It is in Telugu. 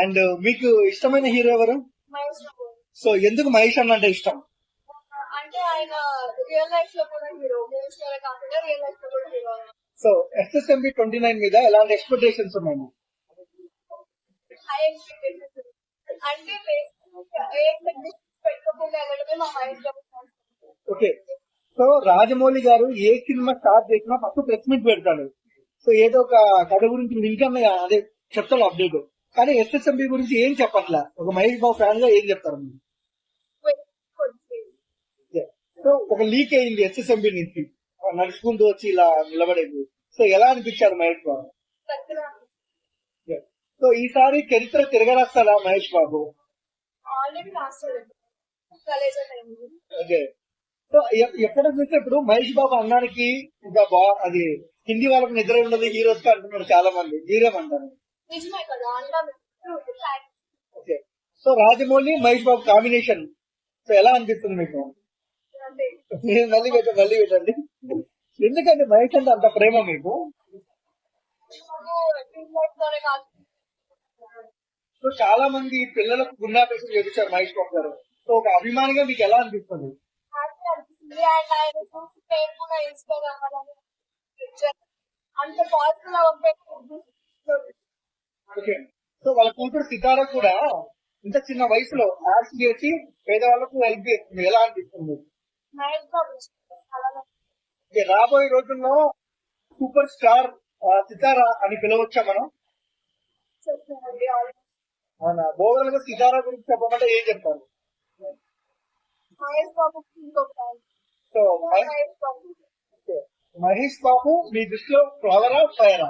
అండ్ మీకు ఇష్టమైన హీరో ఎవరు? మహేష్ బాబు. సో ఎందుకు మహేష్ అన్న అంటే ఇష్టం? అంటే ఆయన రియల్ లైఫ్ లో కూడా హీరో, మూవీస్ లో కాకుండా రియల్ లైఫ్ లో కూడా హీరో. సో SSMB 29 మీద ఎలాంటి ఎక్స్పెక్టేషన్స్ ఉన్నాయి? హై ఎక్స్పెక్టేషన్స్ అంటే ఏ ఎక్స్పెక్టేషన్స్ పెట్టుకోకుండా వెళ్ళడమే మా మహేష్ బాబు. ఓకే, సో రాజమౌళి గారు ఏ సినిమా స్టార్ట్ చేసినా ఫస్ట్ ప్రెస్ మీట్ పెడతాడు. సో ఏదో ఒక కథ గురించి లింక్ అన్న అదే చెప్తాడు అప్డేట్. కానీ SSMB గురించి ఏం చెప్పట్లా. ఒక మహేష్ బాబు ఫ్యాన్ గా ఏం చెప్తారు? సో ఒక లీక్ అయింది SSMB నుంచి, నడుచుకుంటూ వచ్చి ఇలా నిలబడేది. సో ఎలా అనిపించారు మహేష్ బాబు? సో ఈసారి చరిత్ర తిరగరాస్తాడా మహేష్ బాబు? ఆల్రెడీ రాస్తాడు. ఓకే, సో ఎక్కడ చూస్తే ఇప్పుడు మహేష్ బాబు అన్నానికి ఇంకా అది హిందీ వాళ్ళకి నిద్ర ఉండదు హీరోస్ కి అంటున్నారు చాలా మంది. మీరేమంటారు? నిజమే కదా, okay, so Rajamouli Mahesh Babu combination so ఎలా అనిపిస్తుంది మీకు? మళ్ళీ పెట్టండి. ఎందుకంటే మహేష్ అంటే అంత ప్రేమ మీకు? సో చాలా మంది పిల్లలకు గుండాపేషన్ చేపించారు మహేష్ బాబు గారు. సో ఒక అభిమానిగా మీకు ఎలా అనిపిస్తుంది? అంత పాజిటివ్. ఓకే, సో వాళ్ళ కూతురు సితార కూడా ఇంత చిన్న వయసులో యాక్ట్ చేసి పేదవాళ్ళకు హెల్ప్ చేస్తుంది. ఎలా అనిపిస్తుంది? ఓకే, రాబోయే రోజుల్లో సూపర్ స్టార్ సితార అని పిలవచ్చా మనం? అవునా, ఓవరాల్ గా సితార గురించి చెప్పమంటే ఏం చెప్తారు? సో మహేష్ బాబు మీ దృష్టిలో ఫ్లవరా ఫైరా?